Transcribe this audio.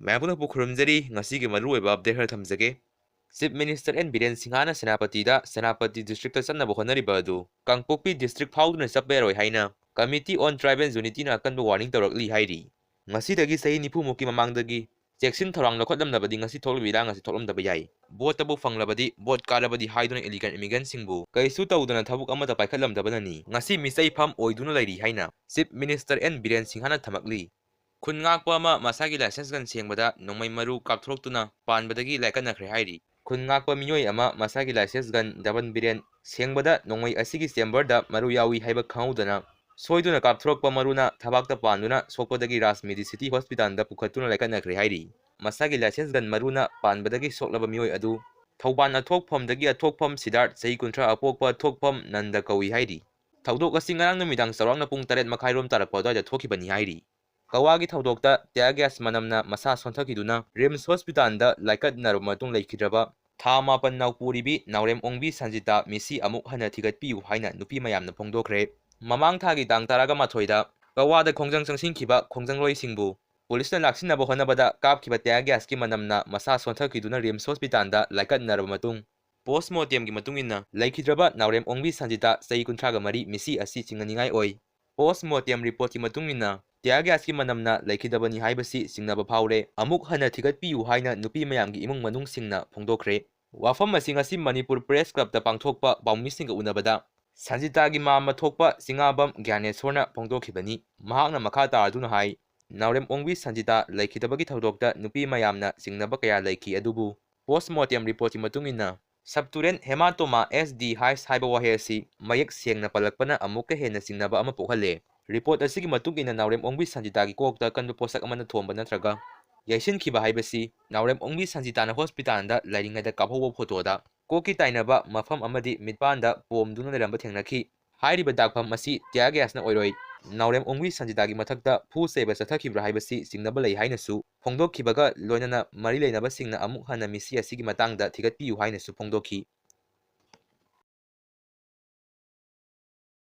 ꯃꯌꯥꯝꯄꯨꯅ ꯈꯨꯔꯨꯝꯖꯔꯤ ꯉꯁꯤꯒꯤ ꯃꯔꯨꯑꯣꯏꯕ ꯑꯞꯗꯦꯠ ꯈꯔ ꯊꯝꯖꯒꯦ ꯆꯤꯞ ꯃꯤꯅꯤꯁꯇꯔ ꯑꯦꯟ ꯕꯤꯔꯦꯟ ꯁꯤꯡꯍꯅ ꯁꯦꯅꯥꯄꯇꯤ ꯗꯤꯁꯇ꯭ꯔꯤꯛꯇ ꯆꯠꯅꯕ ꯍꯣꯠꯅꯔꯤꯕ ꯑꯗꯨ ꯀꯥꯡꯄꯣꯛꯄꯤ ꯗꯤꯁꯇ꯭ꯔꯤꯛ ꯐꯥꯎꯗꯨꯅ ꯆꯠꯄ ꯌꯥꯔꯣꯏ ꯍꯥꯏꯅ ꯀꯃꯤꯇꯤ ꯑꯣꯟ ꯇ꯭ꯔꯥꯏꯕꯦꯜ ꯌꯨꯅꯤꯇꯤꯅ ꯑꯀꯟꯕ ꯋꯥꯔꯅꯤꯡ ꯇꯧꯔꯛꯂꯤ ꯍꯥꯏꯔꯤ ꯉꯁꯤꯗꯒꯤ ꯆꯍꯤ 90ꯃꯨꯛꯀꯤ ꯃꯃꯥꯡꯗꯒꯤ ꯆꯦꯛꯁꯤꯟ ꯊꯧꯔꯥꯡ ꯂꯧꯈꯠꯂꯝꯗꯕꯗꯤ ꯉꯁꯤ ꯊꯣꯛꯂꯤꯕ ꯏꯔꯥꯡ ꯑꯁꯤ ꯊꯣꯛꯂꯝꯗꯕ ꯌꯥꯏ ꯚꯣꯠꯇꯕꯨ ꯐꯪꯂꯕꯗꯤ ꯚꯣꯠ ꯀꯥꯔꯕꯗꯤ ꯍꯥꯏꯗꯨꯅ ꯏꯂꯤꯒꯦꯟ ꯏꯃꯤꯒ꯭ꯔꯦꯟꯠꯁꯤꯡꯕꯨ ꯀꯩꯁꯨ ꯇꯧꯗꯅ ꯊꯕꯛ ꯑꯃꯠꯇ ꯄꯥꯏꯈꯠꯂꯝꯗꯕꯅꯅꯤ ꯉꯁꯤ ꯃꯤꯆꯩꯐꯝ ꯑꯣꯏꯗꯨꯅ ꯂꯩꯔꯤ ꯍꯥꯏꯅ ꯆꯤꯞ ꯃꯤꯅꯤꯁꯇꯔ ꯑꯦꯟ ꯕꯤꯔꯦꯟ ꯁꯤꯡꯍꯅ ꯊꯝꯂꯛꯂꯤ ꯈꯨꯟ ꯉꯥꯛꯄ ꯑꯃ ꯃꯁꯥꯒꯤ ꯂꯥꯏꯁꯦꯟꯁ ꯒꯟ ꯁꯦꯡꯕꯗ ꯅꯣꯡꯃꯩ ꯃꯔꯨ ꯀꯥꯞꯊꯣꯔꯛꯇꯨꯅ ꯄꯥꯟꯕꯗꯒꯤ ꯂꯥꯏꯀꯠꯅꯈ꯭ꯔꯦ ꯍꯥꯏꯔꯤ ꯈꯨꯟ ꯉꯥꯛꯄ ꯃꯤꯑꯣꯏ ꯑꯃ ꯃꯁꯥꯒꯤ ꯂꯥꯏꯁꯦꯟꯁ ꯒꯟ ꯗꯕꯟ ꯕꯤꯔꯦꯟ ꯁꯦꯡꯕꯗ ꯅꯣꯡꯃꯩ ꯑꯁꯤꯒꯤ ꯆꯦꯝꯕꯔꯗ ꯃꯔꯨ ꯌꯥꯎꯏ ꯍꯥꯏꯕ ꯈꯪꯍꯧꯗꯅ ꯁꯣꯏꯗꯨꯅ ꯀꯥꯞꯊꯣꯔꯛꯄ ꯃꯔꯨꯅ ꯊꯕꯥꯛꯇ ꯄꯥꯟꯗꯨꯅ ꯁꯣꯛꯄꯗꯒꯤ ꯔꯥꯖꯃꯦꯗꯤ ꯁꯤꯇꯤ ꯍꯣꯁꯄꯤꯇꯥꯜꯗ ꯄꯨꯈꯠꯇꯨꯅ ꯂꯥꯏꯀꯠꯅꯈ꯭ꯔꯦ ꯍꯥꯏꯔꯤ ꯃꯁꯥꯒꯤ ꯂꯥꯏꯁꯦꯟꯁ ꯒꯟ ꯃꯔꯨꯅ ꯄꯥꯟꯕꯗꯒꯤ ꯁꯣꯛꯂꯕ ꯃꯤꯑꯣꯏ ꯑꯗꯨ ꯊꯧꯕꯥꯜ ꯑꯊꯣꯛꯐꯝꯗꯒꯤ ꯑꯊꯣꯛꯐꯝ ꯁꯤꯗꯥꯔꯠ ꯆꯍꯤ 30 ꯑꯄꯣꯛꯄ ꯑꯊꯣꯛꯐꯝ ꯅꯟꯗ ꯀꯧꯏ ꯍꯥꯏꯔꯤ ꯊꯧꯗꯣꯛ ꯑꯁꯤ ꯉꯔꯥꯡ ꯅꯨꯃꯤꯗꯥꯡ ꯆꯥꯎꯔꯥꯛꯅ ꯄꯨꯡ 7:30 ꯇꯥꯔꯛꯄ ꯑꯗꯨꯋꯥꯏꯗ ꯊꯣꯛꯈꯤꯕꯅꯤ ꯍꯥꯏꯔꯤ ꯀꯋꯥꯒꯤ ꯊꯧꯗꯣꯛꯇ ꯇꯤꯌꯥꯔ ꯒ꯭ꯌꯥꯁ ꯃꯅꯝꯅ ꯃꯁꯥ ꯁꯣꯟꯊꯈꯤꯗꯨꯅ ꯔꯤꯝꯁ ꯍꯣꯁꯄꯤꯇꯥꯜꯗ ꯂꯥꯏꯀꯠꯅꯔꯕ ꯃꯇꯨꯡ ꯂꯩꯈꯤꯗ꯭ꯔꯕ ꯊꯥ 7 ꯅꯧꯄꯨꯔꯤꯕꯤ ꯅꯥꯎꯔꯦꯝ ꯑꯣꯡꯕꯤ ꯁꯟꯖꯤꯇꯥ ꯃꯤꯁꯤ ꯑꯃꯨꯛ ꯍꯟꯅ ꯊꯤꯒꯠꯄꯤꯌꯨ ꯍꯥꯏꯅ ꯅꯨꯄꯤ ꯃꯌꯥꯝꯅ ꯐꯣꯡꯗꯣꯛꯈ꯭ꯔꯦ ꯃꯃꯥꯡ ꯊꯥꯒꯤ ꯇꯥꯡ 12ꯗ ꯀꯋꯥꯗ ꯈꯣꯡꯖꯪ ꯆꯪꯁꯤꯟꯈꯤꯕ ꯈꯣꯡꯖꯪꯂꯣꯏꯁꯤꯡꯕꯨ ꯄꯨꯂꯤꯁꯅ ꯂꯥꯛꯁꯤꯟꯅꯕ ꯍꯣꯠꯅꯕꯗ ꯀꯥꯞꯈꯤꯕ ꯇꯤꯌꯥꯔ ꯒ꯭ꯌꯥꯁꯀꯤ ꯃꯅꯝꯅ ꯃꯁꯥ ꯁꯣꯟꯊꯈꯤꯗꯨꯅ ꯔꯤꯝꯁ ꯍꯣꯁꯄꯤꯇꯥꯜꯗ ꯂꯥꯏꯀꯠꯅꯔꯕ ꯃꯇꯨꯡ ꯄꯣꯁꯠꯃꯣꯔꯇꯦꯝꯒꯤ ꯃꯇꯨꯡꯏꯟꯅ ꯂꯩꯈꯤꯗ꯭ꯔꯕ ꯅꯥꯎꯔꯦꯝ ꯑꯣꯡꯕꯤ ꯁꯟꯖꯤꯇꯥ ꯆꯍꯤ 33 ꯃꯤꯁꯤ ꯑꯁꯤ ꯆꯤꯡꯅꯅꯤꯡꯉꯥꯏ ꯑꯣꯏ ꯄꯣꯁꯠꯃꯣꯔꯇꯦꯝ ꯔꯤꯄꯣꯔꯠꯀꯤ ꯃꯇꯨꯡꯏꯟꯅ ꯇꯤꯌꯥꯔ ꯒ꯭ꯌꯥꯁꯀꯤ ꯃꯅꯝꯅ ꯂꯩꯈꯤꯗꯕꯅꯤ ꯍꯥꯏꯕꯁꯤ ꯆꯤꯡꯅꯕ ꯐꯥꯎꯔꯦ ꯑꯃꯨꯛ ꯍꯟꯅ ꯊꯤꯒꯠꯄꯤꯌꯨ ꯍꯥꯏꯅ ꯅꯨꯄꯤ ꯃꯌꯥꯝꯒꯤ ꯏꯃꯨꯡ ꯃꯅꯨꯡꯁꯤꯡꯅ ꯐꯣꯡꯗꯣꯛꯈ꯭ꯔꯦ ꯋꯥꯐꯝ ꯑꯁꯤ ꯉꯁꯤ ꯃꯅꯤꯄꯨꯔ ꯄ꯭ꯔꯦꯁ ꯀ꯭ꯂꯕꯇ ꯄꯥꯡꯊꯣꯛꯄ ꯄꯥꯎꯃꯤꯁꯤꯡꯒ ꯎꯅꯕꯗ ꯁꯟꯖꯤꯇꯥꯒꯤ ꯃꯥꯝꯃ ꯊꯣꯛꯄ ꯆꯤꯉꯥꯕꯝ ꯒ꯭ꯌꯥꯅꯦꯁꯣꯔꯅ ꯐꯣꯡꯗꯣꯛꯈꯤꯕꯅꯤ ꯃꯍꯥꯛꯅ ꯃꯈꯥ ꯇꯥꯗꯨꯅ ꯍꯥꯏ ꯅꯥꯎꯔꯦꯝ ꯑꯣꯡꯕꯤ ꯁꯟꯖꯤꯇꯥ ꯂꯩꯈꯤꯗꯕꯒꯤ ꯊꯧꯗꯣꯛꯇ ꯅꯨꯄꯤ ꯃꯌꯥꯝꯅ ꯆꯤꯡꯅꯕ ꯀꯌꯥ ꯂꯩꯈꯤ ꯑꯗꯨꯕꯨ ꯄꯣꯁꯠꯃꯣꯔꯇꯦꯝ ꯔꯤꯄꯣꯔꯠꯀꯤ ꯃꯇꯨꯡꯏꯟꯅ ꯁꯕꯇꯨꯔꯦꯟ ꯍꯦꯃꯥꯇꯣꯃꯥ SD ꯍꯥꯏꯁ ꯍꯥꯏꯕ ꯋꯥꯍꯩ ꯑꯁꯤ ꯃꯌꯦꯛ ꯁꯦꯡꯅ ꯄꯜꯂꯛꯄꯅ ꯑꯃꯨꯛꯀ ꯍꯦꯟꯅ ꯆꯤꯡꯅꯕ ꯑꯃ ꯄꯣꯛꯍꯜꯂꯦ ꯔꯤꯄꯣꯔꯠ ꯑꯁꯤꯒꯤ ꯃꯇꯨꯡꯏꯟꯅ ꯅꯥꯎꯔꯦꯝ ꯑꯣꯡꯕꯤ ꯁꯟꯖꯤꯇꯥꯒꯤ ꯀꯣꯛꯇ ꯑꯀꯟꯕ ꯄꯣꯠꯁꯛ ꯑꯃꯅ ꯊꯣꯝꯕ ꯅꯠꯇ꯭ꯔꯒ ꯌꯩꯁꯤꯟꯈꯤꯕ ꯍꯥꯏꯕꯁꯤ ꯅꯥꯎꯔꯦꯝ ꯑꯣꯡꯕꯤ ꯁꯟꯖꯤꯇꯥꯅ ꯍꯣꯁꯄꯤꯇꯥꯜꯗ ꯂꯩꯔꯤꯉꯩꯗ ꯀꯥꯞꯍꯧꯕ ꯐꯣꯇꯣꯗ ꯀꯣꯛꯀꯤ ꯇꯥꯏꯅꯕ ꯃꯐꯝ ꯑꯃꯗꯤ ꯃꯤꯠꯄꯥꯟꯗ ꯄꯣꯝꯗꯨꯅ ꯂꯩꯔꯝꯕ ꯊꯦꯡꯅꯈꯤ ꯍꯥꯏꯔꯤꯕ ꯗꯥꯛꯐꯝ ꯑꯁꯤ ꯇꯤꯌꯥꯔ ꯒ꯭ꯌꯥꯁꯅ ꯑꯣꯏꯔꯣꯏ ꯅꯥꯎꯔꯦꯝ ꯑꯣꯡꯕꯤ ꯁꯟꯖꯤꯇꯥꯒꯤ ꯃꯊꯛꯇ ꯐꯨ ꯆꯩꯕ ꯆꯠꯊꯈꯤꯕ꯭ꯔꯥ ꯍꯥꯏꯕꯁꯤ ꯆꯤꯡꯅꯕ ꯂꯩ ꯍꯥꯏꯅꯁꯨ ꯐꯣꯡꯗꯣꯛꯈꯤꯕꯒ ꯂꯣꯏꯅꯅ ꯃꯔꯤ ꯂꯩꯅꯕꯁꯤꯡꯅ ꯑꯃꯨꯛ ꯍꯟꯅ ꯃꯤꯁꯤ ꯑꯁꯤꯒꯤ ꯃꯇꯥꯡꯗ ꯊꯤꯒꯠꯄꯤꯌꯨ ꯍꯥꯏꯅꯁꯨ ꯐꯣꯡꯗꯣꯛꯈꯤ